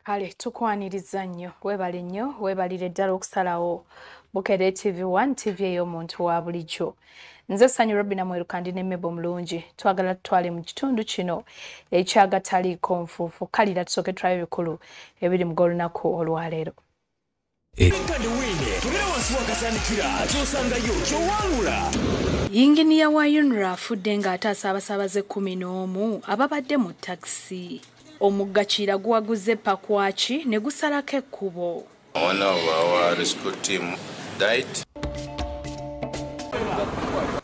Kale tukwaniriza nnyo webale nnyo webalire ddala okusalawo Bukedde TV1 TV ey'omuntu wa bulijjo. Nze Sanyu Robina Mwerukandi ne Mebo Mulungi twagala tutwale mu kitundu kino ekyagataliiko nfuufu kalira tusooke tulabe ebikulu ebiri mu g'olunaku olwaleero. Yinginiya wa UNRA afudde ng'ataasa abasaabaze 11 ababadde mu takisi. Omuggakiira guwaguze Pakwaki ne gusalako ekkubo. One of our rescue team died.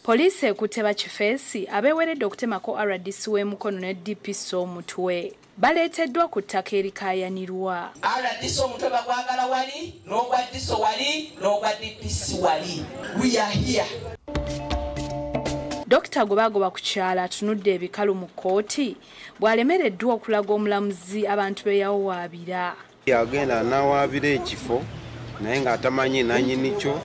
Poliisi ekutte bakifeesi abeeweredde okutemako RDC w'emukono ne DPC omutwe baleeteddwa ku ttaka erikaayanirwa. RDC omutwe bagwagala wali n'ogwa DC wali n'ogwa DPC wali. We are here. Dr. Gobagoba ku kyala atunudde ebikalu mu kkooti bw'alemereddwa okulaga omulamuzi abantu be yawaabira. Yagenda n'awaabira ekifo naye ng'atamanyi nannyini kyo.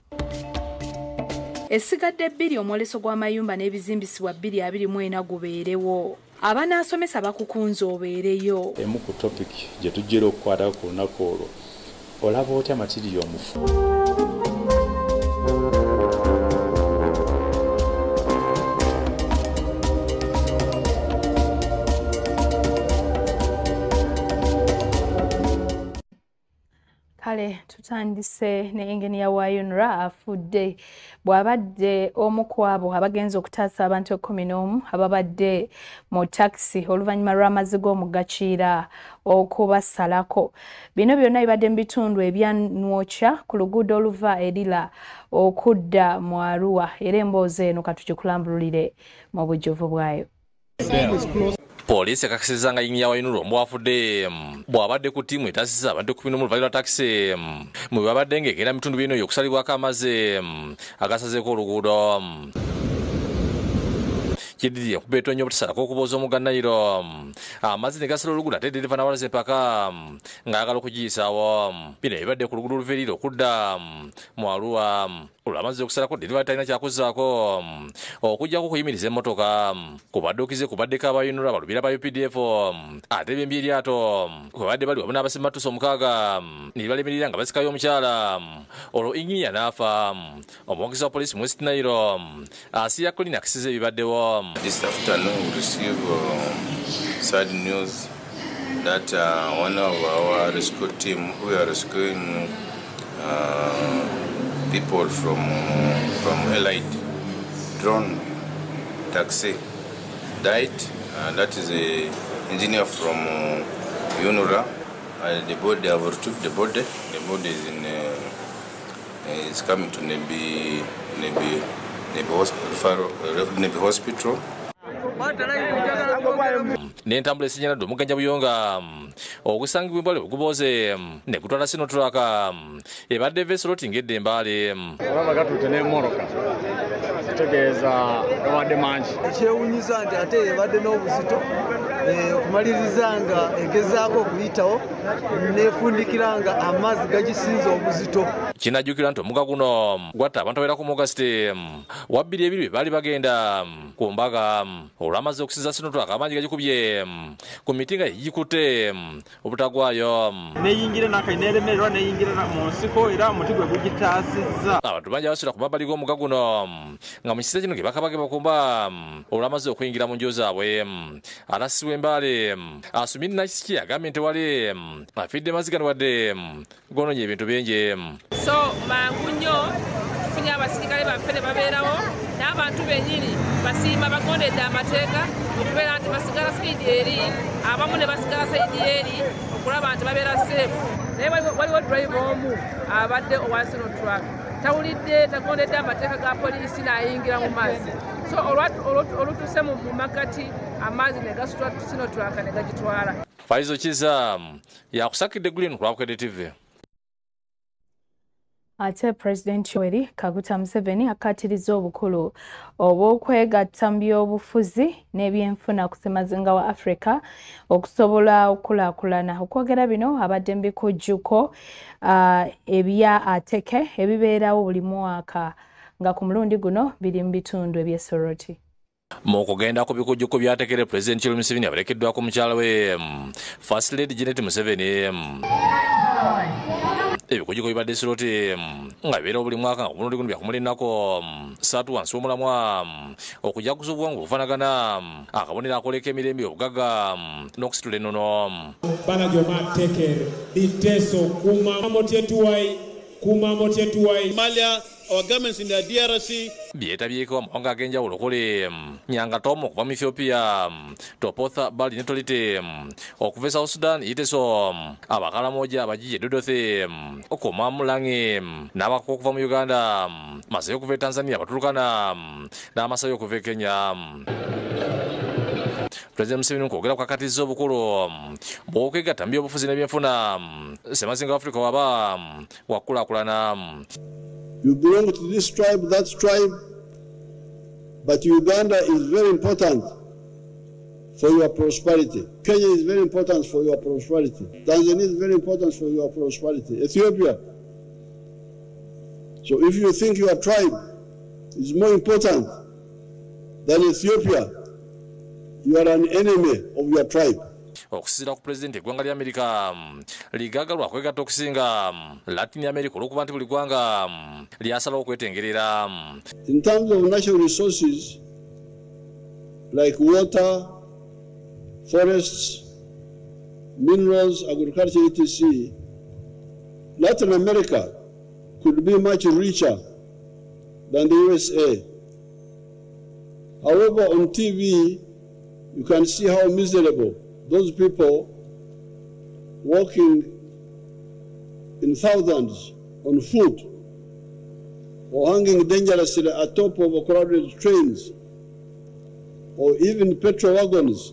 Esigadde bbiri omwoleso gw'amayumba n'ebizimbisibwa 224 gubeerewo. Abanaasomesa bakukunze obeereyo. Emu ku topic gye tujjira okukwatako ku lunaku olwo olaba otya matiriyo omufu. Kale tutandise ne yinginiya wa UNRA afudde bw'abadde omu ku abo abagenza okutaasa abantu 11 ababadde mu takisi oluvannyuma lw'amazzi g'omuggakiira okubasalako. Bino byonna bibadde mu bitundu ebya Nwokya ku luguudo oluva Erila okudda mu Arua era emboozi eno katugikulambululire mu bujjuvu bwayo. Poliisi ekakasizza nga yinginiya wa UNRA omwafudde bw'abadde ku ttiimu etaasisa abantu 11 mu luvannyuma lwa takisi mwe babadde ng'egenda mu bitundu bino okusalibwako amazzi agasazeeko oluguudo. Kiddiye okubeetwa nnyo obutasala kw'okubooza omugga Nayiro amazzi ne gasala oluguudo ate deriva n'awalaza empaka ng'ayagala okugiyisaawo. Bino ebibadde ku luguudo oluviirira okudda mu Arua olw'amazzi okusalako deriva talina kyakuzzaako okuggyako okuyimiriza emmotoka kubadde kubaddeko aba UNRA balubira ba UPDF ate bembi eryato kwe badde bali wamu n'abasimmatusa 6 ne balemerera nga basikayo omukyala olwo yinginiya n'afa. Omwogezi wa poliisi mu West Nile Asiya Colin akisiza ebibaddewo. This afternoon we receive sad news that one of our rescue team, we are rescuing people from Elite drone taxi, died. That is an engineer from UNRA. The body, have retrieved the body. The body is coming to Nebi Hospital. N'entambula esinyanadde omuganja Buyonga ogusangibwa embale ogubooze ne gutwala sinotulaka ebadde vesolo tingedde embaale. Olaba gatutte n'emmoroka kitegeeza gabadde mangi. Ekyewunyiza nti ate ebadde n'obuzito okumaliriza nga egezaako okuyitawo n'efundikira nga amazzi gagisinza obuzito. Kinajjukira nti omugga guno gwatta abantu abeerako mu August wabbiri ebiri baali bagenda ku mbaga olw'amazzi okusinza sinotulaka amangi gagikubye ku miti nga gikutte obutagwayo. Neyingira n'akayineeremererwa neyingira mu nsiko era omuti gwe gugitaasizza. Abantu bangi abasula ku mabbali g'omugga guno nga mu kiseera kino ge bakabage bakumba olw'amazzi okuyingira mu nju zaabwe. Anasibwa embaale Asumini Nakisiki agambye nti wali afidde mazzi gano wadde gononya ebintu bingi. So mangu nnyo tufunye abasirikale baffe ne babeerawo n'abantu bennyini basiima bagondedde amateeka okubeera nti basigala sayidi eri abamu ne basigala sayidi eri okulaba nti babeera seefu. Naye waliwo drive omu abadde owa sinotulaka tawulidde tagondedde amateeka ga poliisi n'ayingira mu mazzi. So olutuse mu makati amazzi ne gasutwa sinotulaka ne gagitwala. Faizo Kiza yakusakidde Green ku Bukedde TV. Ate President Yoweri Kaguta Museveni akatiriza obukulu obw'okwegatta mu by'obufuzi n'ebyenfuna ku ssemazinga wa Africa okusobola okulaakulana. Okwogera bino abadde mu bikujjuko ebya Ateke ebibeerawo buli mwaka nga ku mulundi guno biri mu bitundu eby'e Soroti. mu kugenda ku bikujjuko byatekere President Yoweri Museveni abalekeddwako mukyala we First Lady Janet Museveni. Ebikujjuko bibadde Siroti nga bibeera buli mwaka nga omulundi guno byakumulinnako 3 wansi w'omulamwa okujaguza obuwangwa obufaanagana akabonero akoleka emirembe obugagga n'okusitula ennono. Bana joma tekere diteso kumamotyetuwai Malia, our governments in the DRC byetabyeko amawanga ag'enjawulo okuli Nyangatomo okuva mu Ethiopia, Topotha Bali ne Tolite okuva South Sudan iteso abakalamoja abajije Dodothe okoma Mulangi n'abako okuva mu Uganda, Masayo okuva Tanzania batulukana n'Amasayo okuva Kenya. President Museveni kwogera kwakatizza obukulu bw'okwegatta mu byobufuzi n'ebyenfuna Ssemazinga Africa waba wakulaakulana. You belong to this tribe, that tribe, but Uganda is very important for your prosperity. Kenya is very important for your prosperity. Tanzania is very important for your prosperity. Ethiopia. So if you think your tribe is more important than Ethiopia, you are an enemy of your tribe. Okusira ku President eggwanga lya America ligagalwa kwegatta okusinga Latin America olw'okuba nti buli ggwanga lyasalawo okwetengerera. In terms of natural resources like water, forests, minerals, agriculture, etc., Latin America could be much richer than the USA. However, on TV, you can see how miserable those people walking in thousands on foot or hanging dangerously atop of crowded trains or even petrol wagons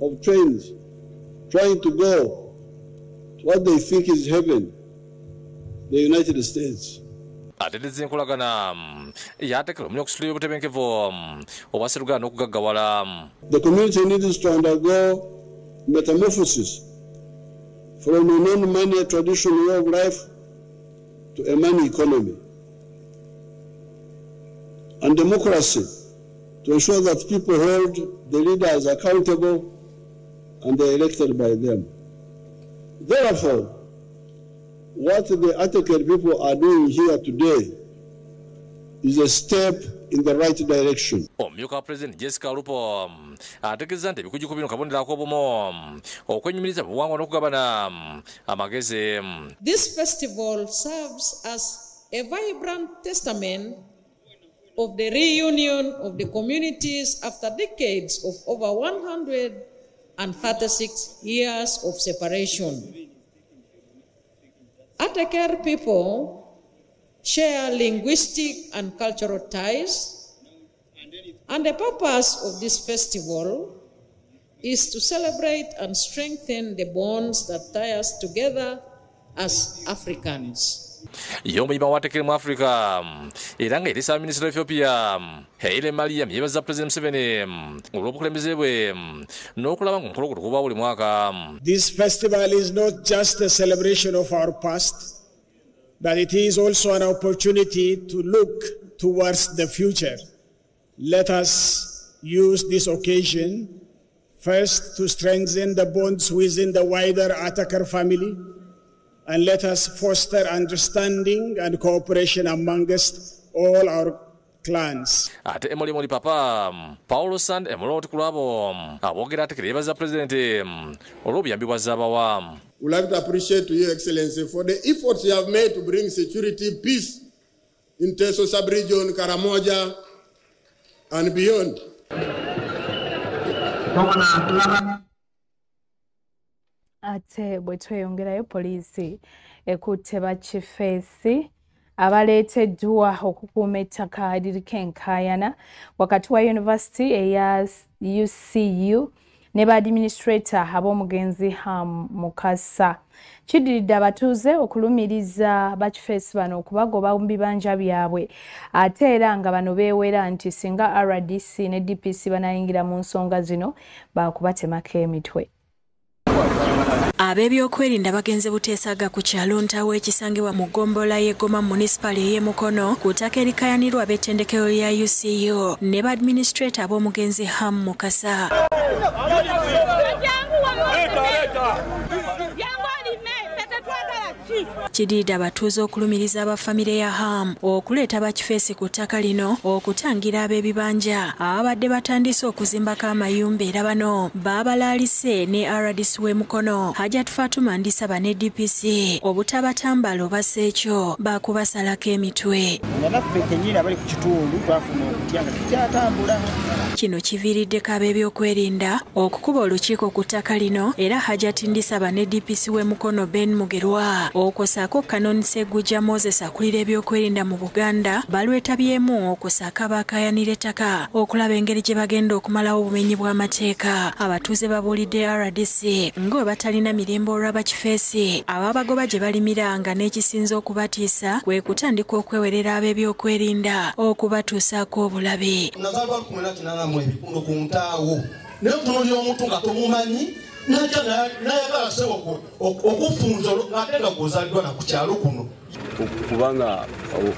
of trains trying to go to what they think is heaven, the United States. Atetezi enkolagana yatekera omunya okusitulira obutebenkevu obwasirugana n'okugaggawala. The community needs to undergo metamorphosis from a non-money traditional way of life to a money economy and democracy to ensure that people hold the leaders accountable and they are elected by them. Therefore, what the Ataker people are doing here today is a step in the right direction. Omumyuka wa President Jessica Alupo ategeeza nti ebikujjuko bino kabonero ak'obumu okwenyumiriza mu buwangwa n'okugabana amagezi. This festival serves as a vibrant testament of the reunion of the communities after decades of over 136 years of separation. Ataker people share linguistic and cultural ties, and the purpose of this festival is to celebrate and strengthen the bonds that tie us together as Africans. Yomuyima watekere mu Africa era nga erisa minisita wa Ethiopia Haile Mariam yebaza President Museveni olw'obukulembeze bwe n'okulaba nga omukolo gutukuba buli mwaka. This festival is not just a celebration of our past, but it is also an opportunity to look towards the future. Let us use this occasion first to strengthen the bonds within the wider Ataker family, and let us foster understanding and cooperation amongst all our clans. Ate emoli papa Paulo Sand emoloti kulabo abogera atekere yebaza President olw'obuyambi bw'azaabawa. We'd like to appreciate Your Excellency for the efforts you have made to bring security, peace in Teso sub-region, Karamoja, and beyond. Ate bwe tweyongerayo poliisi ekutte bakifeesi abaleeteddwa okukuuma ettaka eririko enkaayana wakati wa yunivasite eya UCU ne ba administrator ab'omugenzi Ham Mukasa. Kiddiridde abatuuze okulumiriza bakifeesi bano okubagoba mu bibanja byabwe ate era nga bano beewera nti singa RDC ne DPC banayingira mu nsonga zino baakubatemako emitwe. Ab'ebyokwerinda bagenze buteesaaga ku kyalo Ntawe ekisangibwa mu ggombolola y'Egoma municipal ey'e Mukono ku ttaka erikayanirwa ab'ettendekero lya UCU ne ba administrator ab'omugenzi Ham Mukasa. Kidida abatuuze okulumiriza abafamire ya Ham okuleeta bakifeesi ku ttaka lino okutangira ab'ebibanja ababadde batandise okuzimbako amayumba era bano baabalaalise ne RDC w'e Mukono Hajat Fatuma Ndisaba ne DPC obutabatambala obassa ekyo baakubasalako emitwe. Naffe kennyini abali ku kitundu twafuna okutya nga tukyatambula. Kino kiviiriddeko ab'ebyokwerinda okukuba olukiiko ku ttaka lino era Hajat Ndisaba ne DPC w'e Mukono Ben Mugerwa okwosaako Kanoni Sseggujja Moses akulira ebyokwerinda mu Buganda balwetabyemu okwosaako abaakayanira ettaka okulaba engeri gye bagenda okumalawo obumenyi bw'amateeka. Abatuuze babuulidde RDC nga batalina mirembe olw'abakifeesi ababagoba gye balimiranga n'ekisinza okubatiisa kwe kutandika okwewerera ab'ebyokwerinda okubatuusaako obulabe. Nazaalwa 1882 ku Ntaawo naye otunuulira omuntu nga tomumanyi nayagala se okufunza ng'ate nga gw'ozaaliddwa na ku kyalo kuno. Kubanga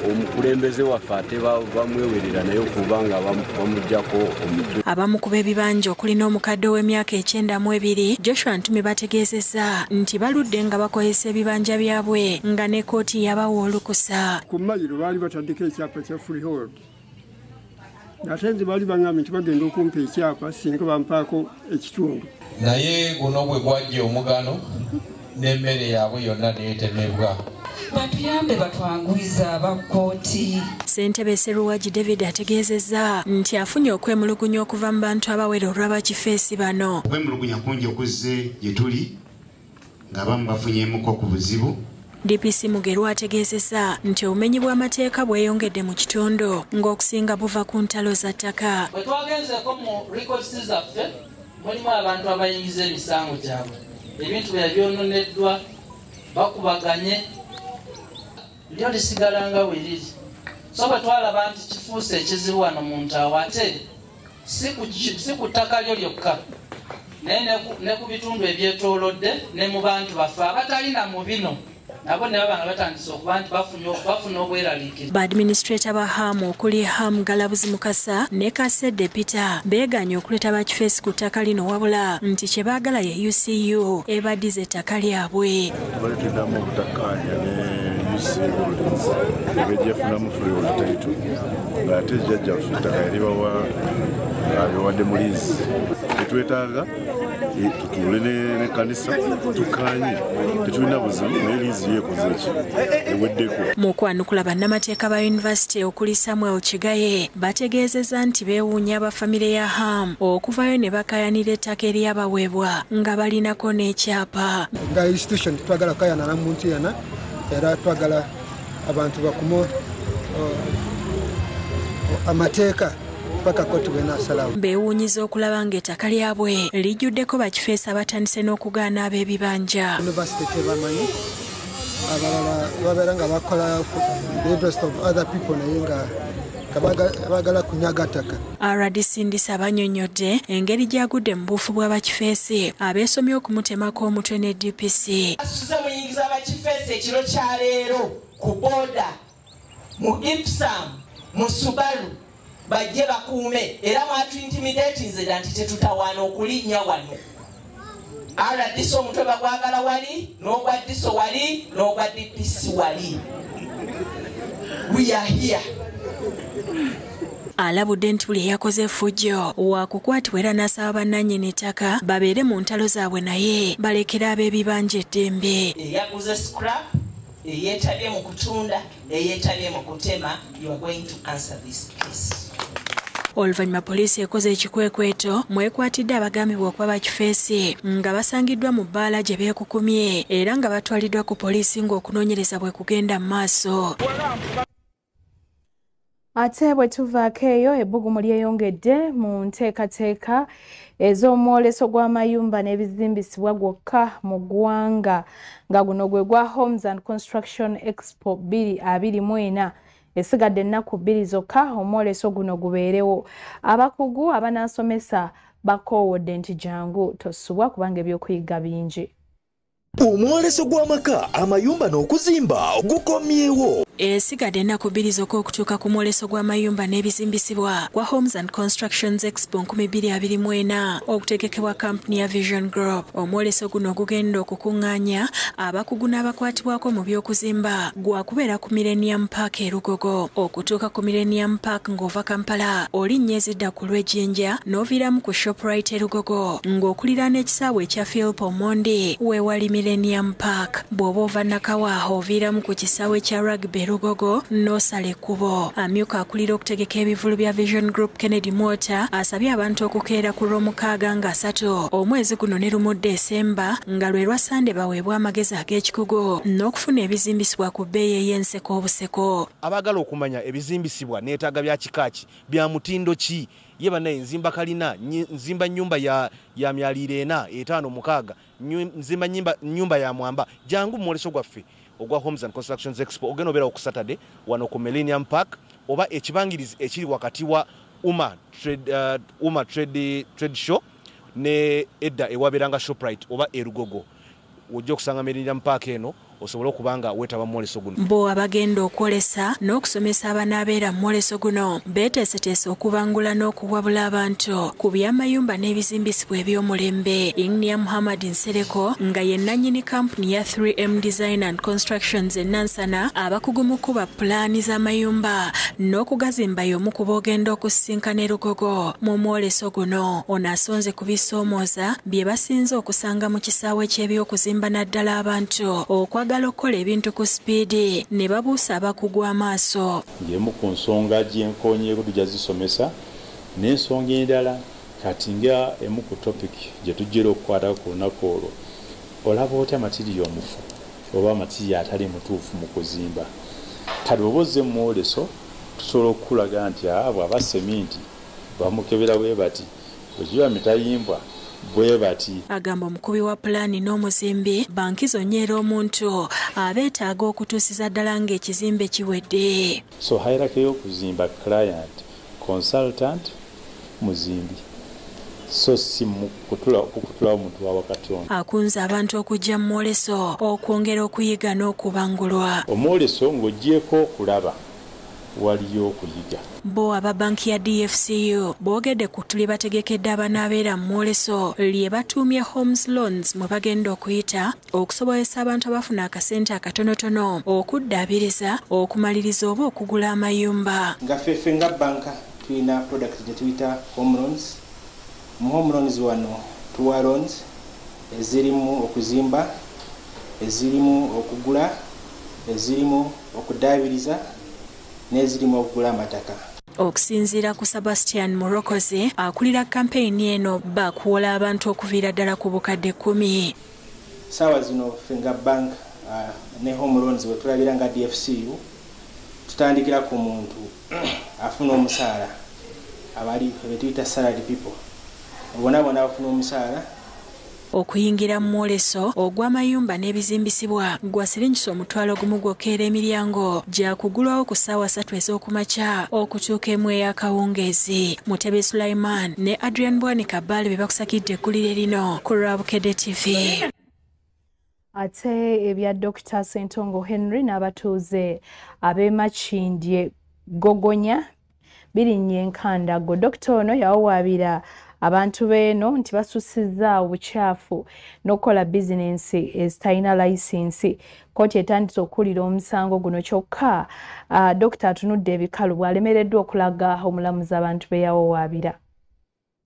omukulembeze waffe ate bamwewerera naye okubanga bamuggyako omutwe. Abamu ku b'ebibanja okulina omukadde w'emyaka 92 Joshua Ntumi bategeezezza nti baludde nga bakozesa ebibanja byabwe nga ne kkooti yabawa olukusa. Ku Mayiro baali bataddeko ekyapa kya freehold. Ate nze baali baŋŋambye nti bagenda okumpa ekyapa singa bampaako ekitundu. Naye guno bwe gwajja omugano n'emmere yaabwe yonna neetemebwa. Batuyambe batwanguyiza abakooti. Ssentebe Sseruwagi David ategeezezza nti afunye okwemulugunya okuva mu bantu abawera olw'abakifeesi bano. Okwemulugunya kungi okuzze gye tuli ng'abamu bafunyeemuko ku buzibu. DPC Mugerwa ategeezezza nti obumenyi bw'amateeka bweyongedde mu kitundu ng'okusinga buva ku ntalo za ttaka. Bwe twagenzeeko mu records zaffe mulimu abantu abayingiza emisango gyabwe ebintu bya byononeddwa bakubaganye lyo lisigala nga weriri. So bwe twalaba nti kifuuse ekizibu wano mu Ntaawo ate si ku ttaka lyo lyokka naye ne ku bitundu ebyetoolodde ne mu bantu baffe abatalina mu bino nabo ne baba nga batandise okuba nti bafuna obweraliikirivu. Ba administrator ba Ham okuli Ham Galabuzi Mukasa ne Kasedde Peter beeganye okuleeta bakifeesi ku ttaka lino wabula nti kye baagala ye UCU ebaddiza ettaka lyabwe. Baleeteddamu obutakkaanya ne UCU Holdings ebegyefunamu freehold title ng'ate jjajjaffe ettaka yali bawadde mu liizi. Tetwetaaga tutuule ne kanisa tukkaanye tetulina buzibu naye liizi yeekoze eki eweddeko. Mu kwanukula bannamateeka ba yunivasite okuli Samuel Kigaye bategeezezza nti beewuunya abafamire ya Ham okuvayo ne bakayanira ettaka eryabaweebwa nga balinako n'ekyapa. Nga institution twagala kayanana muntu yena era twagala abantu bakumo amateeka paka koti bwena asalawo. Beewuunyiza okulaba ng'ettaka lyabwe lijjuddeko bakifeesi abatandise n'okugaana ab'ebibanja. University tebamanyi abalala babeera nga bakola the interest of other people naye nga bagala kunyaga ttaka. RDC Ndisaba annyonnyodde engeri gy'agudde mu buufu bw'abakifeesi abeesomye okumutemako omutwe ne DPC. Asuze muyingiza abakifeesi ekiro kya leero ku booda mu Ipsam mu Subaru bajje bakuume era mwatu intimidatinze nti tetutawaana okulinnya wano. RDC omutwe bagwagala wali n'ogwa DISO wali n'ogwa DPC wali. We are here. Alabudde nti buli yakoze effujjo waakukwatibwa era n'asaba bannannyini ettaka babeere mu ntalo zaabwe naye balekera ab'ebibanja eddembe. Eyaguze scrap eyeetabye mu kutunda eyeetabye mu kutema, you are going to answer this case. Oluvannyuma poliisi ekoze ekikwekweto mwekwatidde abagambibwa okuba bakifeesi nga basangiddwa mu bbaala gye beekukumye era nga batwaliddwa ku poliisi ng'okunoonyereza bwe kugenda mu maaso. Ate bwe tuvaako eyo ebbugumu lyeyongedde mu nteekateeka ez'omwoleso gw'amayumba n'ebizimbisibwa gwokka mu ggwanga nga guno gwe gwa Homes and Construction Expo 2024. Esigadde ennaku 2 zokka omwoleso guno gubeerewo. Abakugu abanaasomesa bakoowodde nti jangu tosubwa kubanga ebyokuyiga bingi. Omwoleso gw'amaka amayumba n'okuzimba gukomyewo. Esigadde ennaku bbiri zokka okutuuka ku mwoleso gw'amayumba n'ebizimbisibwa kwa Homes and Constructions Expo 2024 okutegekebwa kampuni ya Vision Group. Omwoleso guno gugenda okukuŋŋaanya abakugu n'abakwatibwako mu by'okuzimba gwakubeera ku Millennium Park e Lugogo. Okutuuka ku Millennium Park ng'ova Kampala olinnya ezidda ku Lwejjinja n'oviiramu ku Shoprite e Lugogo ng'okuliraana ekisaawe ekya Philip Omondi weewali Millennium Park. Bw'oba ova Nakawa oviiramu ku kisaawe kya Rugby Lugogo n'osala ekkubo. Amyuka akulira okutegeka ebivulu bya Vision Group Kennedy Motor asabye abantu okukeera ku Lwomukaaga nga 3 omwezi guno ne lumu Desemba nga lwe lwa Sande baweebwa amagezi ag'ekikugu n'okufuna ebizimbisibwa ku bbeeyi ey'enseko obuseko. Abagala okumanya ebizimbisibwa neetaaga bya kikaaki bya mutindo ki ye banaye nzimba kalina nzimba nyumba ya myalire 4 5 nzimba nyumba ya mwamba jangu mwoleso gwaffe ogwa Homes and Constructions Expo ogenda obeera ku Saturday wano ku Millennium Park oba ekibangirizi ekiri wakati wa Uma Trade Show ne edda ewaberanga Shoprite oba Erugogo ojja okusanga Millennium Park eno osobola okubanga weetaba mwoleso guno. Bo abagenda okwolesa n'okusomesa abanaabeera mwoleso guno beeteeseteese okubangula n'okuwabula abantu ku by'amayumba n'ebizimbisibwa eby'omulembe. Ingnia Muhammad Nsereko nga ye nannyini kampuni ya 3M Design and Constructions e Nansana abakugu mu kuba pulaani z'amayumba n'okugazimba y'omu ku boogenda okusisinkana e Lugogo mu mwoleso guno. Ono asonze kubisoomooza bye basinze okusanga mu kisaawe ky'ebyokuzimba naddala abantu okwagala okukola ebintu ku sipiidi ne babuusa abakugu amaaso. Ng'emu ku nsonga gyenkoonyeeko tujja zisomesa n'ensonga endala kati nga emu ku topic gye tujjira okukwatako ku lunaku olwo olaba otya matiriyo omufu oba matiriyo atali mutuufu mu kuzimba. Kati oba ozze mu mwoleso tusobola okukulaga nti bw'aba seminti bamukebera bwe bati bwekiba mitayimbwa bwe bati. Agamba omukubi wa pulaani n'omuzimbi bankizo nyeera omuntu abeetaaga okutuusiza ddala ng'ekizimbe kiwedde. So hierarchy y'okuzimba client consultant muzimbi so si kukutulawo omuntu wa wakati ono. Akunze abantu okujja mu mwoleso okwongera okuyiga n'okubangulwa. Omwoleso ng'oggyeko okulaba waliyo okuyiga. Bo aba banki ya DFCU boogedde ku tuli bategekedde abanaabeera mu mwoleso lye batuumye Homes Loans mwe bagenda okuyita okusobozesa abantu abafuna akasente akatonotono okuddaabiriza okumaliriza oba okugula amayumba. Nga ffe nga banka tulina products gye tuyita home loans. Mu home loans wano tuwa loans ezirimu okuzimba, ezirimu okugula, ezirimu okuddaabiriza n'ezirimu okugula amataka. Okusinziira ku Sebastian Murokoze akulira kampeyini eno bakuwola abantu okuviira ddala ku bukadde 10. Saawa zino ffe nga bank ne home loans we tulabira nga DFCU tutandikira ku muntu afuna omusaala abali betuyita salary people bona abafuna omusaala. Okuyingira mu mwoleso ogw'amayumba n'ebizimbisibwa gwa siringisa omutwalo gumu gwokkeera emiryango gya kugulwawo ku ssaawa 3 ez'okumakya okutuuka emu ey'akawungeezi. Mutebe Sulaiman ne Adrian Bwanika Bale be bakusakidde eggulire lino ku Lwabukedde TV. Ate ebya Dr. Ssentongo Henry n'abatuuze ab'e Makindye Gogonya birinnye enkandago. Dr. ono yawawaabira abantu beeno nti basussizza obukyafu n'okukola bizinensi ezitalina layisinsi. Kkooti etandise okuwulira omusango guno kyokka Dr. atunudde ebikalu bw'alemereddwa okulaga omulamuzi abantu be yawawaabira.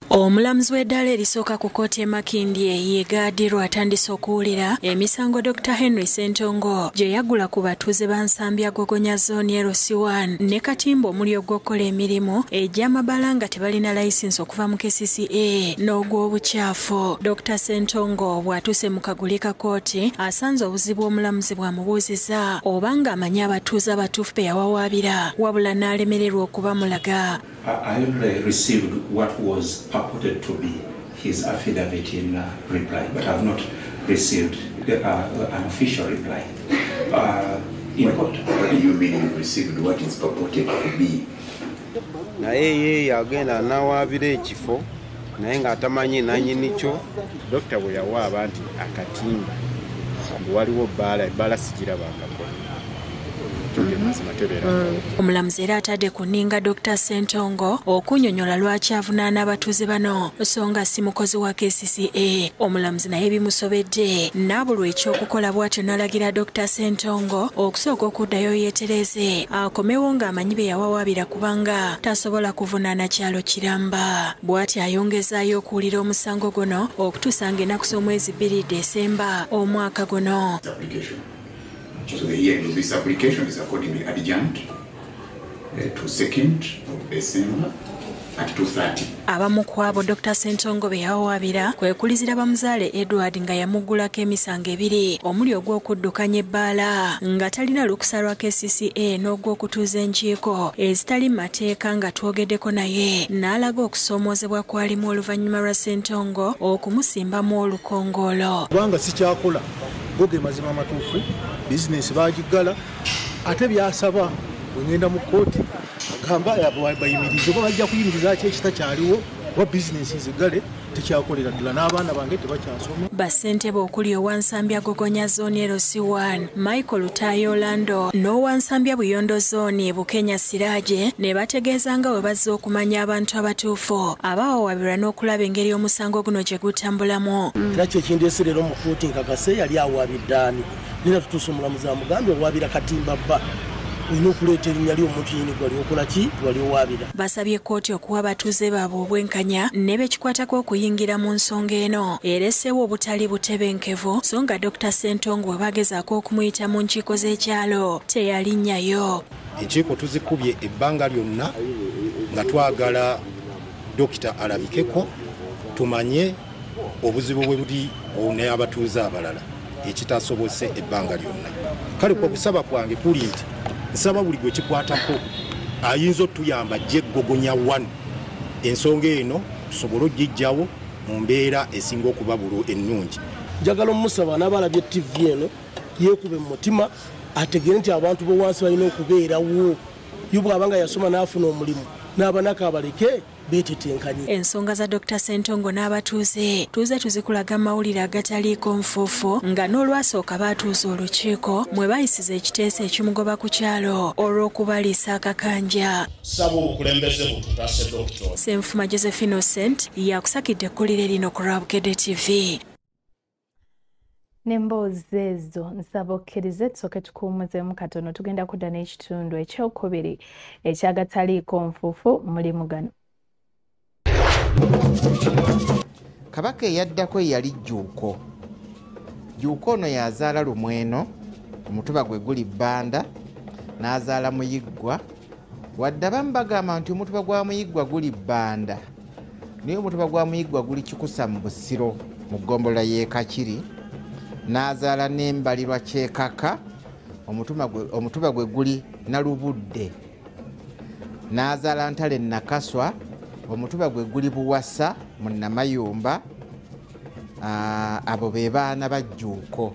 Omulamuzi w'eddaala erisooka ku kkooti e Makindye yeegaadirwa atandise okuwulira emisango Dr. Henry Ssentongo gye yagula ku batuuze ba Nsambya Gogonya zooni LC1 ne katimba omuli ogw'okukola emirimu egy'amabala nga tebalina layisinsi okuva mu KCCA n'ogw'obukyafu. Dr. Ssentongo bw'atuuse mu kaguli ka kkooti asanze obuzibu omulamuzi bw'amubuuzizza oba ng'amanyi abatuuze abatuufu be yawawaabira wabula n'alemererwa okubamulaga. I only received what was purported to be his affidavit in reply, but I have not received an official reply in court. What do you mean you received what is purported to be? Naye ye yagenda n'awaabira ekifo naye ng'atamanyi nannyini kyo. Dokita bwe yawaaba nti akatimba waliwo bbaala sigirabangako. Omulamuzi era atadde ku nninga Dr. Ssentongo okunnyonnyola lwaki avunaana abatuuze bano so nga si mukozi wa KCCA. Omulamuzi naye bimusobedde n'abulwa ekyokukola bw'atyo n'alagira Dr. Ssentongo okusooka okuddayo yeetereze akomewo ng'amanyi be yawawaabira kubanga tasobola kuvunaana kyalo kiramba. Bw'atyo ayongezaayo okuwulira omusango guno okutuusa ng'ennaku z'omwezi 2 Desemba omwaka guno. So the hearing of this application is accordingly adjourned to 2nd of December at 2:30. Abamu ku abo Dr. Ssentongo be yawawaabira kwe kulizira bamuzaale Edward nga yamuggulako emisango 2 omuli ogw'okuddukanya ebbaala nga talina lukusa lwa KCCA n'ogw'okutuuza enkiiko ezitali mateeka nga twogeddeko naye n'alaga okusoomoozebwa kwalimu oluvannyuma lwa Ssentongo okumusimbamu olukongoolo. Kubanga sikyakola goge mazima matuufu bizinesi bagiggala ate byasaba bwengenda mu kooti agamba bayimirize oba bajja kuyimiriza ki ekitakyaliwo wa bizinesi zigale tekyakolera ddala n'abaana bange tebakyasoma. Bassentebe okuli owansambya Gogonya zooni LC1 Michael Lutayo Orlando n'owansambya Buyondo zooni Bukenya Siraje ne bategeeza nga bwe bazze okumanya abantu abatuufu abawawaabirwa n'okulaba engeri omusango guno gye gutambulamu. Era kyekindeese leero mu kooti nkakase yali awaabidde ani nina tutuusa omulamuzi amugambye owaabira katimba bba olina okuleeta erinnya ly'omuntu yini gwali okola ki gwali owaabira. Basabye kkooti okuwa abatuuze baabwe obwenkanya ne bekikwatako okuyingira mu nsonga eno ereseewo obutali butebenkevu so nga Dr. Ssentongo bwe bagezaako okumuyita mu nkiiko z'ekyalo teyalinnyayo. Enkiiko tuzikubye ebbanga lyonna nga twagala dokita alabikeko tumanye obuzibu bwe buli n'abatuuze abalala ekitasobose ebbanga lyonna. Kale kwa kusaba kwange kuli nti nsaba buli gwe kikwatako ayinza otuyamba gye Gogonya 1 ensonga eno tusobole ogijjawo mu mbeera esinga okuba bulo ennungi. Njagala omusaba n'abalabye TV eno yeekube mu mutima ategere nti abantu b'owansi balina okubeerawo yo bw'abanga yasoma n'afuna omulimu n'abanaka abaleke beetetenkanye. Ensonga za Dr. Ssentongo n'abatuuze tuzikulaga mawulire agataliiko nfuufu nga n'olwasooka baatuuza olukiiko mwe bayisiza ekiteeso ekimugoba ku kyalo olw'okubaliisa akakanja. Saba obukulembeze bututaase Dr. Ssenfuma Josephine Innocent yakusakidde ekkulire lino ku Rwabukedde TV. N'emboozi ezo nsaba okkirize tusooke tukuwumuzemu katono tugenda kudda n'ekitundu ekyokubiri ekyagataliiko nfuufu mulimu gano. Kabaka eyaddako yali Jjuuko. Jjuuko ono yazaala Lumweno, omutuba gwe guli Bbanda, n'azaala Muyiggwa. Wadde abamu bagamba nti omutuba gwa Muyiggwa guli Bbanda, naye omutuba gwa Muyiggwa guli Kikusa mu Busiro mu ggombolola y'e Kakiri. N'azaala n'embalirwa Kyekaka, omutuba gwe guli Nalubudde. N'azaala Ntale Nakaswa, omutuba gwe guli Buwasa mu Namayumba. Abo be baana ba Jjuuko.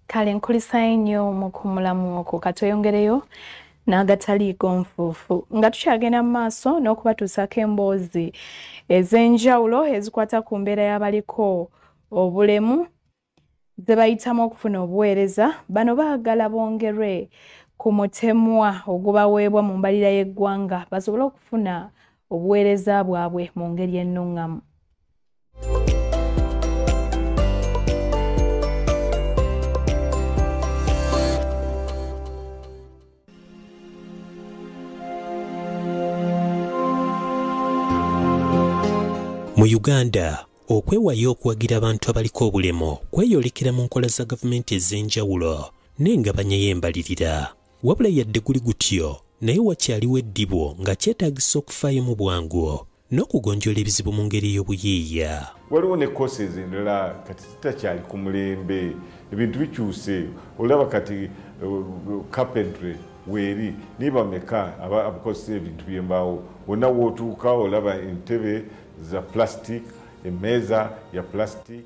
Kale nkulisa nnyo mu kumulamu okwo katoyongereyo n'agataliiko nfuufu nga tukyagenda mu maaso n'okubatuusako emboozi ez'enjawulo ezikwata ku mbeera y'abaliko obulemu ze bayitamu okufuna obuweereza. Bano baagala bongerwe ku mutemwa ogubaweebwa mu mbalira y'eggwanga basobole okufuna obuweereza bwabwe mu ngeri ennungamu. Mu Uganda okwewaayo okuwagira abantu abaliko obulemu kweyolekera mu nkola za gavumenti ez'enjawulo n'engabanya y'embalirira. Wabula yadde guli gutyo naye wakyaliwo eddibo nga kyetaagisa okufaayo mu bwangu n'okugonjoola ebizibu mu ngeri y'obuyiiya. Waliwo ne courses endala kati zitakyali ku mulembe, ebintu bikyuse. Olaba kati carpentry weeri niba meka abakozesa ebintu by'embaawo wonna wootuuka olaba entebe za plastic, emmeeza ya plastic.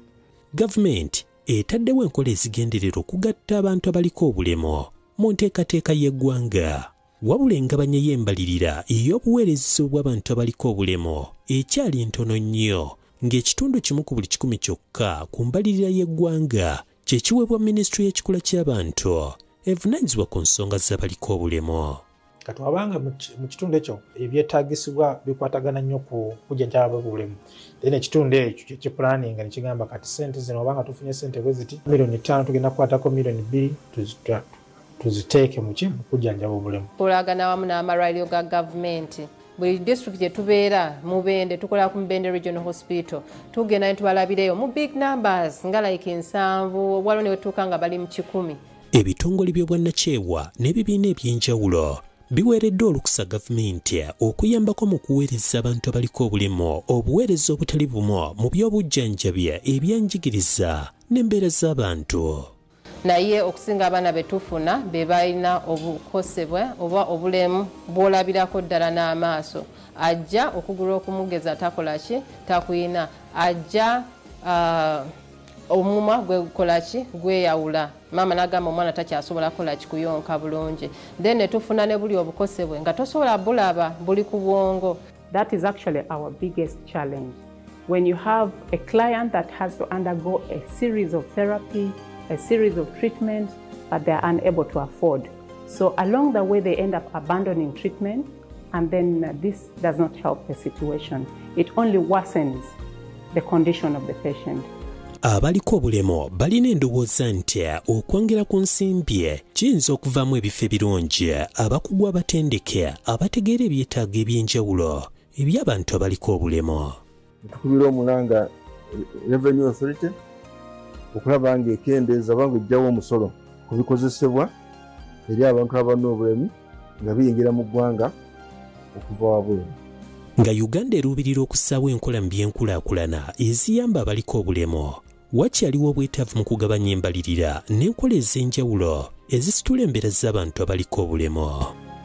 Gavumenti etaddewo enkola ezigenderera okugatta abantu abaliko obulemu mu nteekateeka y'eggwanga. wabula engabanya y'embalirira ey'obuweereza bw'abantu abaliko obulemu ekyali ntono nnyo ng'ekitundu kimu ku buli 100 kyokka ku mbalirira y'eggwanga kye kiweebwa minisitule y'ekikula ky'abantu evunaanyizibwa ku nsonga z'abaliko obulemu. Katwabanga mu kitundu ekyo ebyetaagisibwa bikwatagana nnyo ku kujjanjaba obulemu. Then ekitundu ekyo kipulaninga ne kigamba kati ssente zino obanga tufunye ssente bwe ziti milioni 5 tugenda kukwatako milioni 2 tuziteeke mu kujjanjaba obulemu. Tulagana wamu n'amalwaliro ga gavumenti. Buli district gye tubeera Mubende tukola ku Mubende Regional Hospital tugenda ne tubalabireyo mu big numbers nga like 7 waliwo ne wetuuka nga bali mu 100. Ebitongole by'obwannakyewa n'ebibiina eby'enjawulo biweereddwa olukusa gavumenti okuyambako mu kuweereza abantu abaliko obulemu obuweereza obutali bumu mu by'obujjanjabi ebyenjigiriza n'embeera z'abantu. Naye okusinga abaana betufuna be balina obukosebwa oba obulemu bw'olabirako ddala n'amaaso. Ajja okugula okumugeza takola ki takuyina. Ajja omumwa gwekola ki gweyawula. Mama nagamba omwana takyasobola kola ki kuyonka bulungi. Then netufuna ne buli obukosebwe nga tosobola bulaba buli ku bwongo. That is actually our biggest challenge. When you have a client that has to undergo a series of therapy, a series of treatment that they are unable to afford. So along the way they end up abandoning treatment, and then this does not help the situation. It only worsens the condition of the patient. Abaliko obulemu balina endowooza nti okwongera ku nsimbi kiyinza okuvaamu ebifo ebirungi abakugu abatendeke abategeera ebyetaago eby'enjawulo eby'abantu abaliko obulemu. Tukubira omulanga Revenue Authority okulaba nga ekendeeza banga ejjawo omusolo ku bikozesebwa eri abantu abalina obulemu nga biyingira mu ggwanga okuva wabweru. Nga Uganda eruubirira okussaawo enkola mu by'enkulaakulana eziyamba abaliko obulemu, wakyaliwo obwetaavu mu kugabanya embalirira n'enkola ez'enjawulo ezisitula embeera z'abantu abaliko obulemu.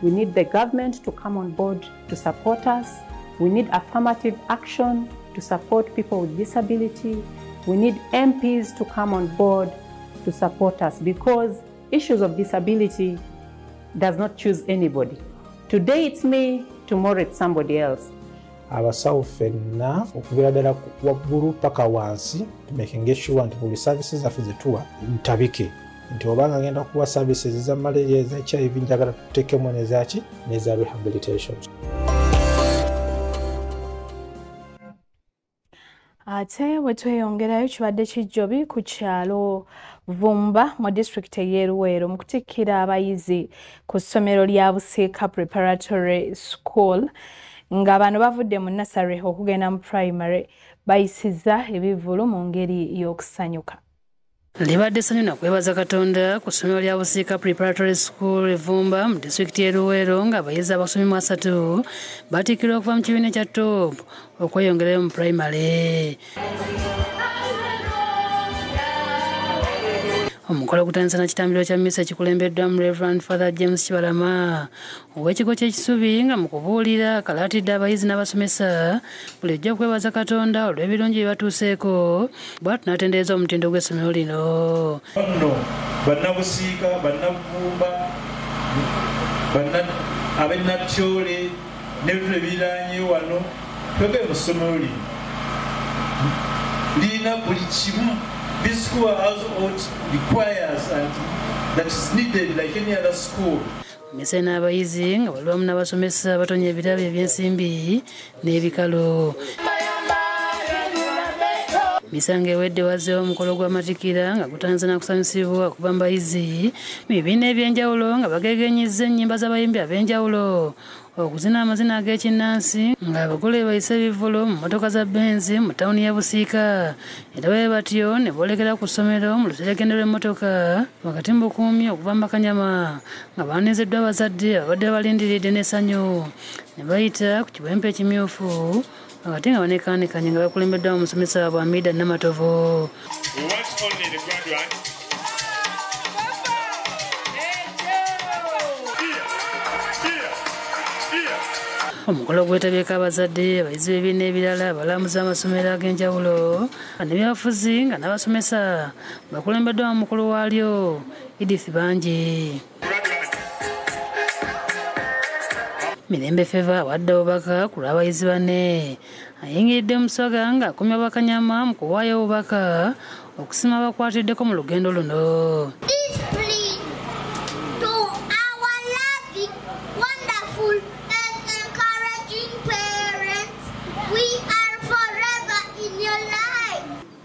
We need the government to come on board to support us. We need affirmative action to support people with disability. We need MPs to come on board to support us because issues of disability does not choose anybody. Today it's me, tomorrow it's somebody else. Abasawo ffenna okubeera ddala waggulu paka wansi tumaking sure nti buli services zaffe zetuwa ntabike nti obanga ngenda kuwa services eza malaria eza HIV njagala tuteekemu nezaki neza rehabilitation. Ate wetweyongerayo kibadde kijjobi ku kyalo Vumba mu district y'e Luweero mu kutikkira abayizi ku ssomero lya Busiika Preparatory School nga bano bavudde mu nursery okugenda mu primary bayisiza ebivulu mu ngeri y'okusanyuka. Libadde ssanyu na kwebaza Katonda ku ssomero lya Busiika Preparatory School Vumba mu district y'e Luweero nga abayizi abasomi 3 batikkirwa okuva mu kibiina kya top okweyongerayo mu primary. Omukolo gutandise na kitambiro kya mmisa ekikulembeddwa mu Reverend Father James Kibalama ow'ekigo ky'ekisubi nga mu kubuulira kalaatidde abayizi n'abasomesa bulijjo okwebaza Katonda olw'ebirungi bye batuuseeko bw'atu n'atendereza omutindo gw'essomero lino. Nno bannabusiika bannavumba ab'ennatyole n'ebintu ebiriraanye wano twegere mu ssomero lino lirina buli kimu. This school also requires and that is needed like any other school. Misa n'abayizi nga bali wamu n'abasomesa batonya ebirabo eby'ensimbi n'ebikalo. Misa ng'ewedde wazzeewo omukolo gw'amatikira nga gutandise na kusanyusibwa okuva mu bayizi mu bibiina eby'enjawulo nga bagegenyezza ennyimba z'abayimbi ab'enjawulo okuzina amazina ag'ekinnansi ng'abagole bayise ebivulo mu mmotoka za benzi mu tawuni ya Busiika era bwe batyo ne boolekera ku ssomero mu luseregende lw'emmotoka wakati mu bukuumi okuva mu Bakanyama nga baanizeddwa abazadde abadde balindiridde n'essanyu ne bayita ku kiwempe ekimyufu wakati nga banekaanekanye nga bakulembeddwa omusomesa waabwe Amida Namatovo. Omukolo gwetabyeko abazadde abayizi b'ebibiina ebirala abalambuzi b'amasomero ag'enjawulo n'ebyabufuzi nga n'abasomesa bakulembeddwa mu mukulu waalyo Edith Bangi. Mirembe Feva wadde obubaka ku lw'abayizi bane. Ayingiridde Musoga ng'akumya Bakanyama mu kuwaayo obubaka okusima abakwatiddeko mu lugendo luno.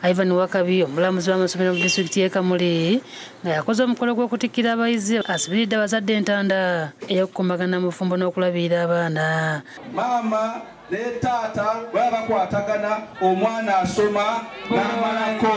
Ivan Wakabi omulamuzi w'amasomero mu disitulikiti y'e Kamuli nga yakoze omukolo gw'okutikkira abayizi asibiridde abazadde entanda ey'okukumbagana mu bufumbo n'okulabirira abaana. Maama ne taata bwe bakwatagana omwana asoma n'amalako.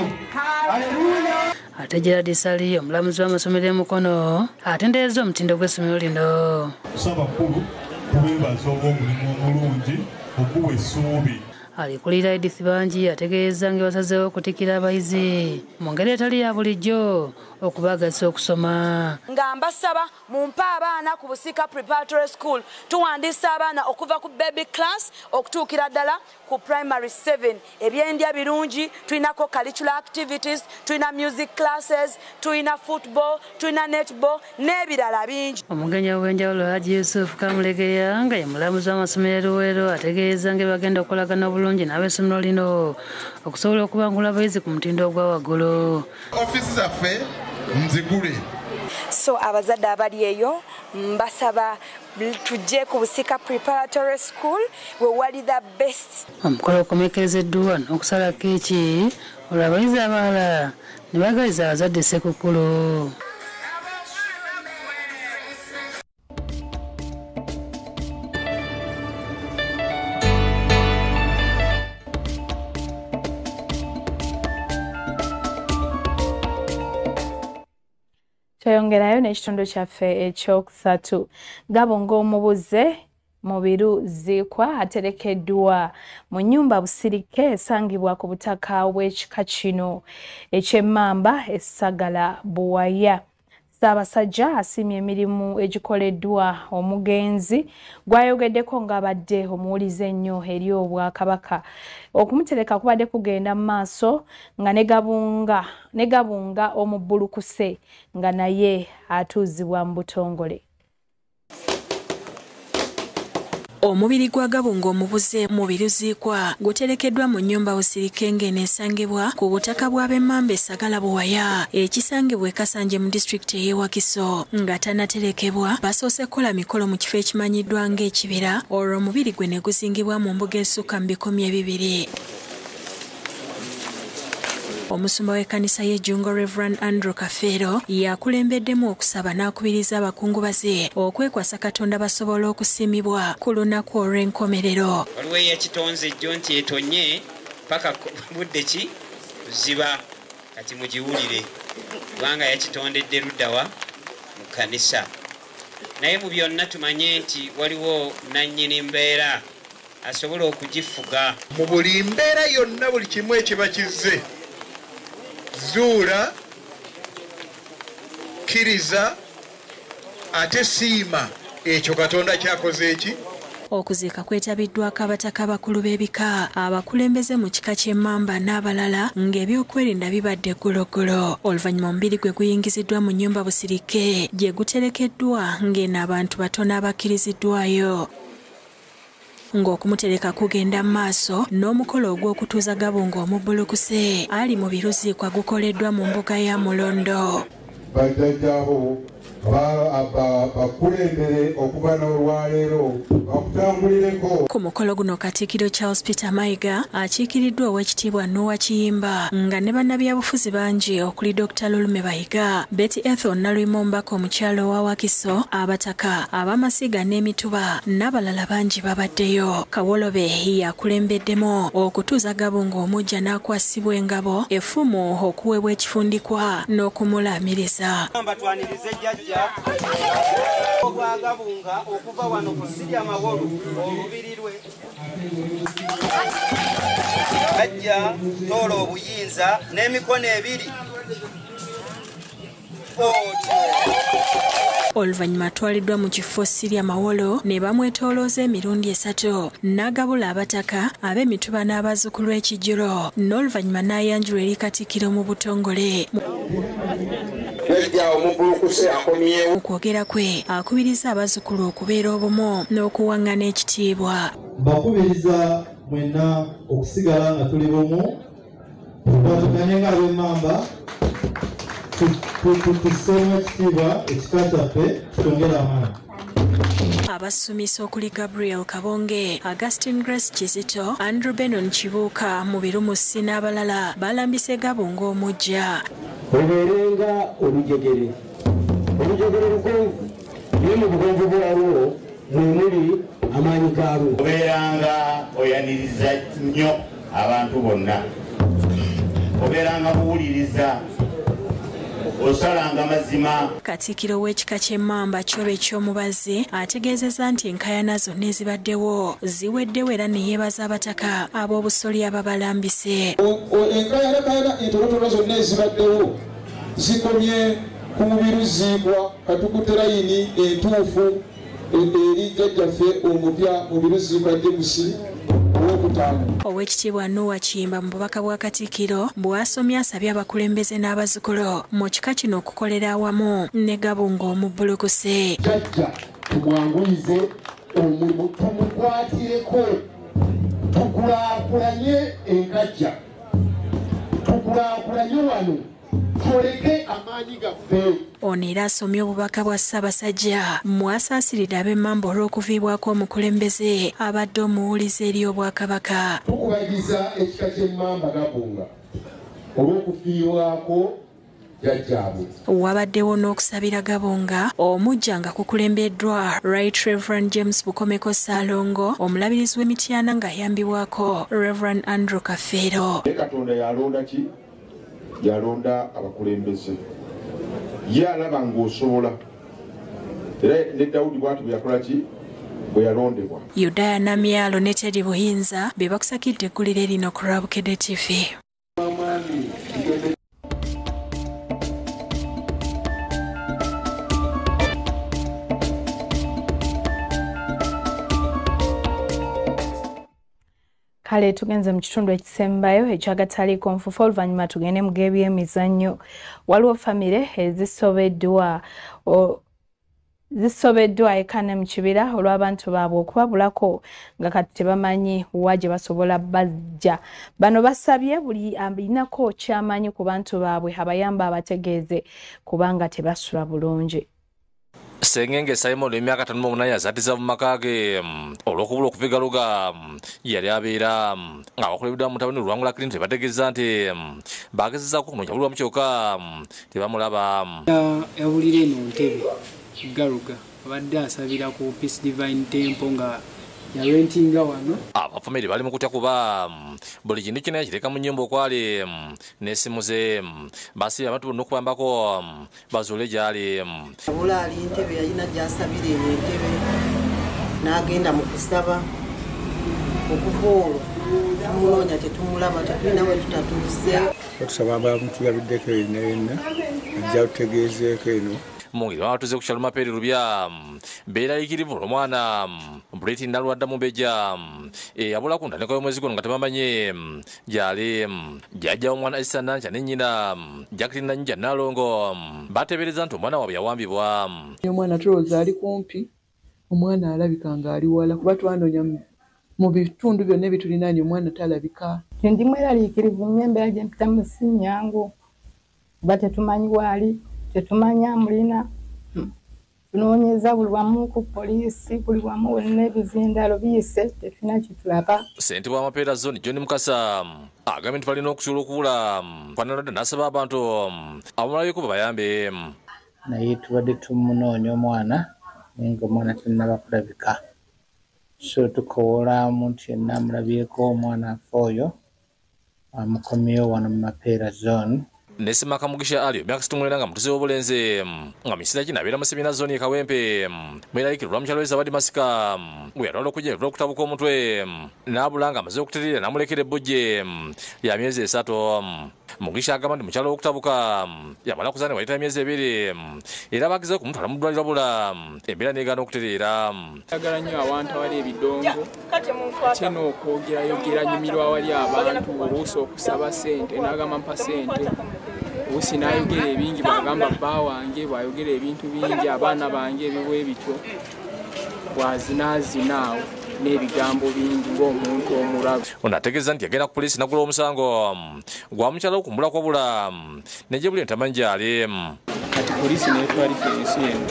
Aleluya. Ate Gerard Sali omulamuzi w'amasomero e Mukono atenderezza omutindo gw'essomero lino. Ssabakulu tubeebaza olw'omulimu omulungi oguwa essuubi. Alikulira Edith Banji ategeeza nga basazeewo okutikkira abayizi mu ngeri etali ya bulijjo okubagasa okusoma. Nga mbasaba mumpe abaana ku Busika Preparatory School tuwandiisa abaana okuva ku baby class okutuukira ddala ku primary 7. Ebyendya birungi, tulinako curricular activities, tulina music classes, tulina football, tulina netball n'ebirala bingi. Omugenya w'enjawulo Haji Yusuf Kamulegeya nga ye mulamuzi w'amasomero Luweero ategeeza nga bagenda okukolagana obulungi n'ab'essomero lino okusobola okubangula abayizi ku mutindo ogwa waggulu. Ofisi zaffe nzigule. So abazadde abali eyo mbasaba tujje ku Busika Preparatory School we wali the best. Omukolo okomekerezeddwa n'okusala keeki olwo abayizi abalala ne bagaliza abazadde Ssekukkulu. Kyeyongerayo n'ekitundu kyaffe ekyokusatu. Gabongo omubuze Mubiru Zikwa aterekeddwa mu nnyumba busirike esangibwa ku butaka bw'ekika kino eky'Emmamba essagala Buwaya. Ssaabasajja asiimye emirimu egikoleddwa omugenzi gwayogeddeko ng'abadde omuwulize ennyo eri Obwakabaka. Okumutereka kubadde kugenda mu maaso nga ne Gabunga omubbulukuse nga naye atuuzibwa mu butongole. Omubiri gwa Gabunga omubuze Mubiru Zikwa guterekeddwa mu nnyumba busirike ng'eneesangibwa ku butaka bw'ab'Emmamba essagala Buwaya ekisangibwa e Kasanje mu disitulikiti ey'e Wakiso nga tannaterekebwa basoose kukola mikolo mu kifo ekimanyiddwa ng'ekibira olwo omubiri gwe ne guzingibwa mu mbuga esukka mu 200. Omusumba w'ekkanisa y'ejjungo Reverend Andrew Kafeero yakulembeddemu okusaba n'akubiriza abakungubaze okwekwasa Katonda basobola okusiimibwa ku lunaku olw'enkomerero. Waliwo eyakitonze ejjo nti etonye paka budde ki ziba kati mugiwulire kubanga yakitondedde luddawa mu kkanisa. Naye mu byonna tumanye nti waliwo nannyini mbeera asobola okugifuga. Mu buli mbeera yonna buli kimu ekiba kizze zuula kkiriza ate siima ekyo Katonda kyakoze eki. Okuziika kwetabiddwako abataka bakulu b'ebika abakulembeze mu kika ky'Emmamba n'abalala ng'ebyokwerinda bibadde gguloggulo. Oluvannyuma omubiri gwe guyingiziddwa mu nnyumba busirike gye guterekeddwa ng'eno abantu batono abakkiriziddwayo. Ng'okumutereka kugenda mu maaso n'omukolo ogw'okutuuza Gabunga omubbulukuse ali mu Mubiru Zikwa gukoleddwa mu mbuga ya Mulondo. Bajjajjaabo bakulembere okuva n'olwaleero bakutambulireko. Ku mukolo guno Katikkiro Charles Peter Mayiga akiikiriddwa Oweekitiibwa Noah Kiyimba nga ne bannabyabufuzi bangi okuli Dr. Lulume Bayiga, Betty Ethel Nalwima Ombaka omukyalo wa Wakiso, abataka ab'amasiga n'emituba n'abalala bangi babaddeyo. Kawolobe yakulembeddemu okutuuza Gabunga omujja n'akwasibwa engabo, effumu okuweebwa ekifundikwa n'okumulaamiriza. Ogwa Gabunga okuva wano ku Sirya Mawolu olubiri lwe ajja toola obuyinza n'emikono ebiri. Oluvannyuma atwaliddwa mu kifo Sirya Mawolo ne bamwetoolooza emirundi 3 n'agabula abataka ab'emituba n'abazzukulu ekijjulo n'oluvannyuma n'ayanjulwa eri Katikkiro mu butongole. Jajja omubulukuse akomyewo. Okwogera kwe akubiriza abazzukulu okubeera obumu n'okuwangana ekitiibwa. Mbakubiriza mwenna okusigala nga tuli bumu, tukwataganye ng'ab'emmamba, tusseemu ekitiibwa ekika kyaffe, tutongere amaanyi. Abasomesa okuli Gabriel Kabonge, Augustine Grace Kizito, Andrew Benon Kibuuka, Mubirumusi n'abalala balambise Gabunga omujja. Obeerenga olujegere lugonvu naye mu bugonvu bwalwo mwe muli amaanyi gaalwo. Obeeranga oyaniriza nnyo abantu bonna, obeeranga buwuliriza, osalanga mazima. Katikkiro w'ekika ky'emmamba Kyobe ky'omubazi ategeezezza nti enkayana zonna ezibaddewo ziweddewo era ne yeebaza abataka ab'obusoli ababalambise. Enkayana entonotono zonna ezibaddewo zikomye ku mubiruziibwa katukuterayini entuufu eri jjajjaffe omupya mubiruziibwa Debusi ow'okutaano. Oweekitiibwa Noah Kiyimba mu bubaka bwa Katikkiro bw'asomye asabye abakulembeze n'abazzukulu mu kika kino okukolera awamu ne Gabunga omubbulukuse. Jjajja tumwanguyize omulimu tumukwatireko, tukulaakulanye enkajja, tukulaakulanye wano, tuleke amaanyi gaffe. Ono era asomye obubaka bwa Ssaabasajja mwasaasirira ab'emmamba olw'okuviibwako omukulembeze abadde omuwulize eri Obwakabaka. Tukubagiza ekika ky'emmamba Gabunga olw'okufiibwako jjajjaabwe. Wabaddewo n'okusabira Gabunga omujja nga kukulembeddwa Right Reverend James Bukomeko Ssalongo, omulabirizi w'Emityana ng'ayambibwako Reverend Andrew Kafeero. Katonda yalonda ki? Yalonda abakulembeze. Ye alaba ng'osobola. Era ne Dawudi bw'ati bwe yakola ki? Bwe yalondebwa. Yudaya Namyalo ne Teddy Buhinza be bakusakidde eggulire lino ku Rwabukedde TV. Kale tugenze mu kitundu ekisembayo ekyagataliiko nfufu oluvannyuma tugende mu gebyemizannyo. Waliwo famire zisobeddwa ekane mu kibira olw'abantu baabwe okubabulako nga kati tebamanyi wa gye basobola bajja. Bano basabye buli alinako ky'amanyi ku bantu baabwe abayamba abategeeze kubanga tebasula bulungi. Sengenge Simon emyaka 58 yazatiza mu maka ge olw'okubula okuvigaluga yali abeera nga bakulebeddwa mu mutabani Luwangula Clinton bategeeza nti bagezezaako okunoonya buli wamu kyokka tebamulaba. Yawulira eno Ntebe Garuga abadde asabira ku Peace Divine Temple nga yalentinga wano. Abafamili bali mu kutya kuba buli kintu kyonna yakireka mu nnyumba okwali n'essimu ze basi abantu bonna okubambako bazuule gy'ali. Abula ali Ntebe yalina gy'asabira eyo Entebe n'agenda mu kusaba okuva olwo tumunoonya tetumulaba tetulina we tutatuuse. Tusaba abantu yabiddeko yenna yenna ajja tutegeezeeko eno. Mungiri watuze ku kyalo Mapeere Lubya beeraliikirivu olw'omwana Breti Nalwadda Mubeja yabula ku ntandikwa y'omwezi guno nga tebamanye gyali. Jjajja w'omwana Esther Nankya ne nnyina Jacqueline Nanyija Nalongo bateebereza nti omwana waabwe yawambibwa. Omwana tulowooza ali kumpi, omwana alabika ng'ali wala kuba twanoonya mu bitundu byonna ebitulinaanye omwana talabika. Ndi mweraliikirivu nnyo embeera gye mpitamu si nnyangu kuba tetumanyi waali. Tetumanya mulina tunoonyeza buli wamu ku poliisi buli wamu n'ebizindalo biyise tefuna kitulaba. Ssentebe wa Mapeera Zone John Mukasa agambye nti balina okusobola okubula Kwanalwadda n'asaba abantu abamulabiko babayambe. Naye tubadde tumunoonya omwana naye ng'omwana tennaba kulabika, so tukowoola omuntu yenna amulabyeko omwana afe oyo amukomyewo wano mu Mapeera Zone. Nesimaka Mugisha Ali emyaka 70 nga mutuze w'obulenzi nga misira kino abeera mu Sebina Zone Kawempe mweraliikirwa mu kyalo Zabadi Masika we yatwala okujja okutabuka omutwe n'abula nga amaze okutereera n'amulekera ebbujje ya myezi 3. Mugisha agamba nti mu kyalo okutabuka yamala kuzaana wayita emyezi 2 era bagezeeko kumutwala mu ddwaliro wabula embeera n'egaana okutereera. Ayagala nnyo awantu awali ebidongo kino okwogerayo nyumirwa awali abantu oluusi okusaba ssente n'agamba mpa ssente osi n'ayogera ebingi bagamba bba wange bw'ayogera ebintu bingi abaana bange ebiwe bityo bwazinaazina n'ebigambo bingi ng'omuntu omulabu. Ono ategeeza nti yagenda ku poliisi n'agula omusango gwa mukyala okumbula kwabula nejebuli entamanyi gy'ali. Kati poliisi n'etwali fensi eno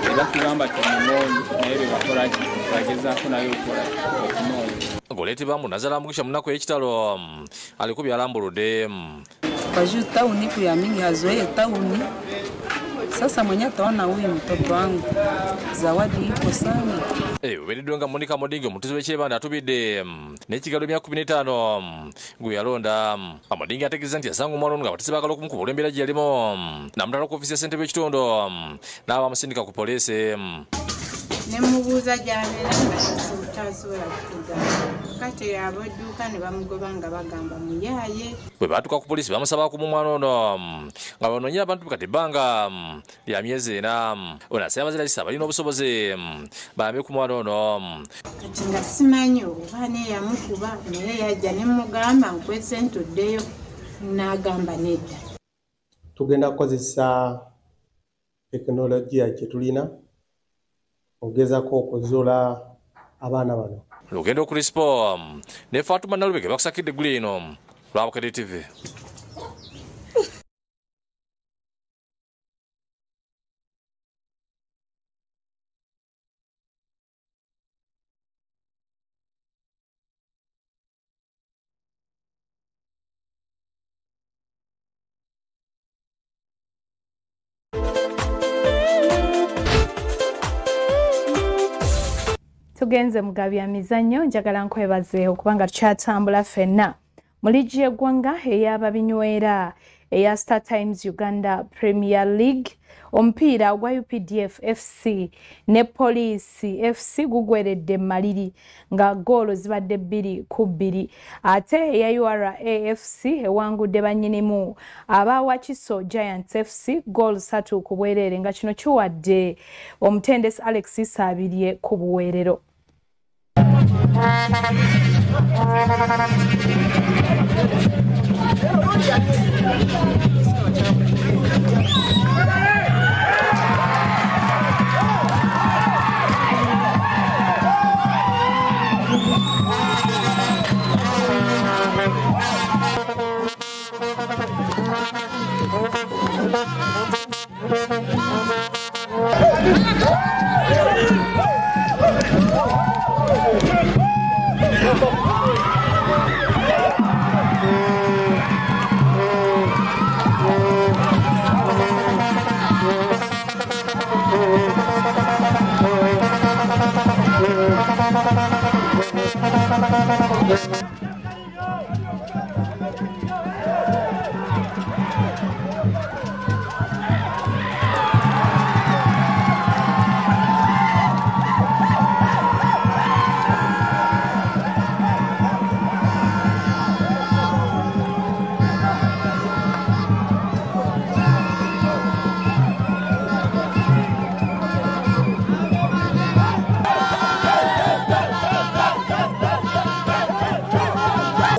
ebakugamba tumunoonyi naye bebakola ki bagezaako naye okukola okunoonya. Goleti Bambu Nazala Mugisha mnako ekitalo aliko byalambuludde. Kwa tauni kuyamingi hazoea tauni. Sasa mwenye ataona huyu mtoto wangu zawadi iko sana. Uberiddwe nga Monica Modingi omutuzi w'ekyebanda atubidde n'ekigalo 15 gwe yalonda. Amodingi ategeeza nti yasanga omwana ono nga abatesi baagala okumukuba embeera gye yalimu n'amutwala ku ofiisi ya ssentebe w'ekitundu n'abamusindika ku poliisi. Nemubuuza gy'abeera nga tasobola kutugamba kati abadduuka ne bamugoba nga bagamba muyaaye. Bwe baatuuka ku poliisi bamusaba ku omwana ono nga banoonyera abantu kati ebbanga lya myezi 4. Ono asaba abazira balina obusobozi bayambe ku mwana ono. Kati nga simanyi oba neeyamukuba naye yajja ne mugamba nkwese ntuddeyo n'agamba nedda. Tugenda kukozesa tekinologiya gye tulina ogezako okuzuula abaana bano. Lugendo Crispo ne Fatuma Nalubege bakusakidde eggulu eno lwabukadde TV. Tugenze mugabya mizannyo njagala nkwebaze okubanga tukyatambula ffenna mu liigi y'eggwanga ey'ababinywera eya Star Times Uganda Premier League omupiira gwa UPDF FC ne Police FC gugweredde Maliri nga goolo zibadde 2-2 ate eya URAFC ewangudde bannyinimu abawa Kiso Giants FC goal 3 ku bwereere nga kino kiwadde omutendesi Alex Sabirye ku buweerero.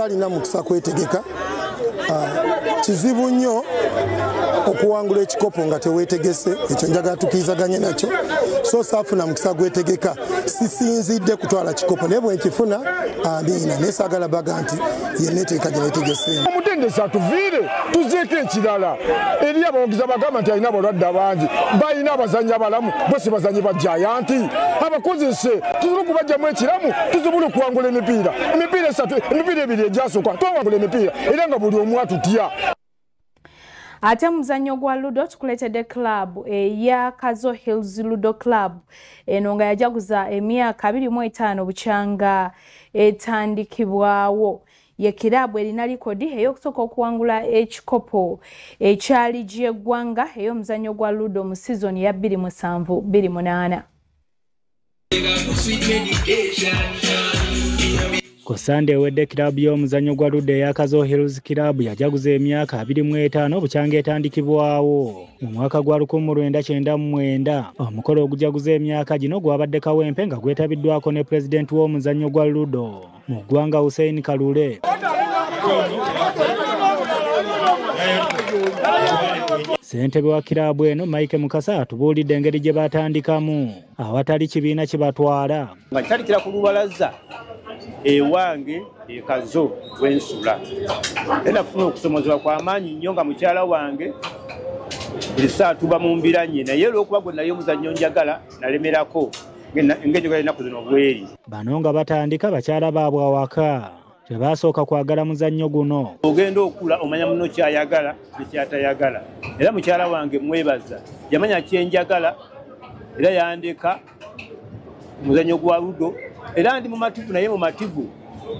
Alina mukisa kwetegeka kizibu nnyo okuwangula ekikopo nga teweetegese ekyo njagala tukirizaganye nakyo so saafuna mukisa gwetegeka sisinzidde kutwala kikopo naye bwenkifuna ambiina naye saagala baga nti yenneetegeka gye neetegese omutendesi atuviire tuzeeko ekirala eri abawagizi abagamba nti alina abalwadde abangi balina abazanyi abalamu bwe si bazanyi ba Giant abakozese tusobola okubajjamu ekiramu tusobola okuwangula emipiira ebiri egyasooka twawangula emipiira era nga buli omu atutya. Ate muzannyo gwa Ludo tukuletedde club eya Kazo Hills Ludo Club eno nga yajaguza emyaka 25 bukyanga etandikibwawo. Ye kirabu erina likodi ey'okusooka okuwangula ekikopo ekyali gy'eggwanga ey'omuzannyo gwa Ludo mu season ya 2007-2008. Ku Sunday ewedde kirabu y'omuzannyo gwa Ludo eya Kazo Hills Club yajaguza emyaka 25 bukyanga etandikibwawo mu mwaka gwa 1999. Omukolo ogujaguza emyaka gino gwabadde kawempe nga gwetabiddwako ne pulezidenti w'omuzannyo gwa Ludo mu ggwanga Hussein Kalule. ssentebe wa kiraabu eno Mike Mukasa atubuulidde engeri gye batandikamu awatali kibiina kibatwala nga kitalikira ku lubalaza ewange ekazo wensula era nafuna okusomozebwa kw'amaanyi nnyo nga mukyala wange buli saa tuba mu mbiranye naye olw'okuba gwe nali omuzannyo njagala nalemerako ng'enjogera ennaku zino bweri. Bano nga batandika bakyala baabwe awaka tebasooka kwagala muzannyo guno. Ogenda okula omanya muno kyayagala nekyatayagala era mukyala wange mwebaza yamanya kyenjagala era yandeka muzannyo gwa ludo era ndi mumativu naye mumativu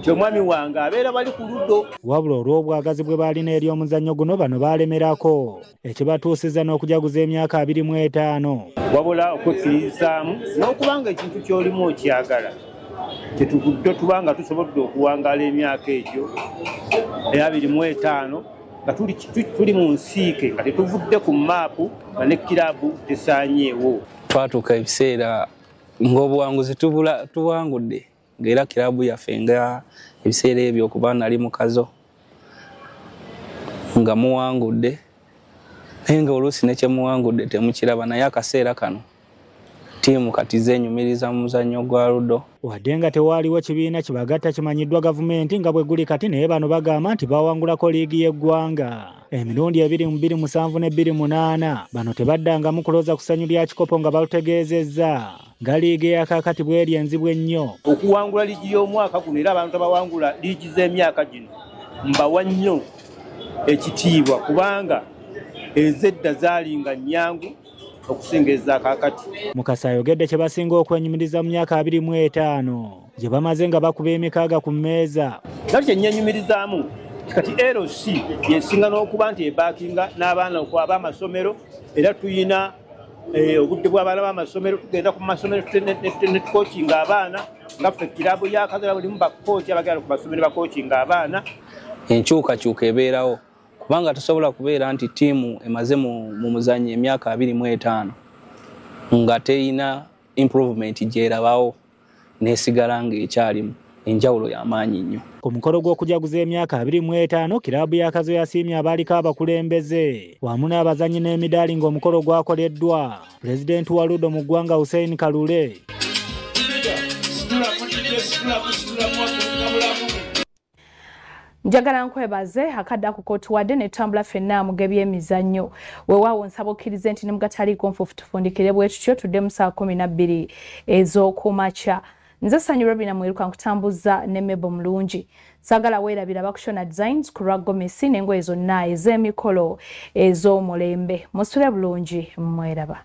kyomwami wange abeera bali ku ludo. Wabula olw'obwagazi bwe balina eri omuzannyo guno bano balemerako ekibatuusiza n'okujaguza emyaka 25 wabula okwekkirizaamu n'okubanga ekintu ky'olimu okyagala kyetuvudde tubanga tusobodde okuwangaala emyaka egyo eya 25 nga tuli mu nsiike nga tetuvudde ku maapu nga ne kiraabu tesaanyeewo. Twatuuka ebiseera ng'obuwanguzi tuwangudde ng'era kiraabu yaffe nga ebiseera ebyo okuba nali mukazo nga muwangudde naye nga oluusi nekyemuwangudde temukiraba naye akaseera kano ttiimu kati zeenyumiriza mu muzannyo gwa ludo. Wadde nga tewaaliwo kibiina kibagatta kimanyiddwa gavumenti nga bwe guli kati naye bano bagamba nti bawangulako liigi y'eggwanga emirundi 2027 ne 28 bano tebaddangamu kulooza ku ssanyu lya kikopo nga balutegeezezza nga liigi eyakaakati bweri enzibu ennyo. Okuwangula liigi y'omwaka guno era abantu abawangula liigi z'emyaka gino mbawa nnyo ekitiibwa kubanga ezedda zaalinga nnyangu okusinga ezakaakati. Mukasa ayogedde kye basinga okwenyumiriza mu myaka 25 gye bamaze nga bakuba emikaaga ku mmeeza. Nali kye nnyenyumirizaamu kati LC yesinga n'okuba nti ebaakinga n'abaana ab'amasomero era tuyina obudde bw'abaana b'amasomero tugenda ku masomero netukokinga abaana nga ffe kiraabu yakazala bulimu bakooki abagenda ku masomero bakookinga abaana. Enkyukakyuka ebeerawo kubanga tusobola kubeera nti ttiimu emaze mu muzannyo emyaka 25 nga terina improvement gyerabawo nesigala ng'ekyalimu enjawulo y'amaanyi nnyo. Ku mukolo gw'okujaguza emyaka 25 kiraabu y'akazo yasiimye abaaliko abakulembeze wamu n'abazannyi n'emidaali ng'omukolo gwakoleddwa pulezidenti wa ludo mu ggwanga Hussein Kalule. Njagala nkwebaze akadda ku kotuwadde ne tambula ffenna mugebi emizannyo weewaawo nsaba okkirize nti ne mugataliiko nfuufu tufundikire bwe tutyo tudde mu saa 12 ez'okumakya. Nze Sanyu Robina mwiruka nkutambuza ne Mebo Mulungi. Sagala weerabira Bakushona Designs ku Ragomesi n'engoye zonna ez'emikolo ez'omulembe. Musule bulungi mweraba.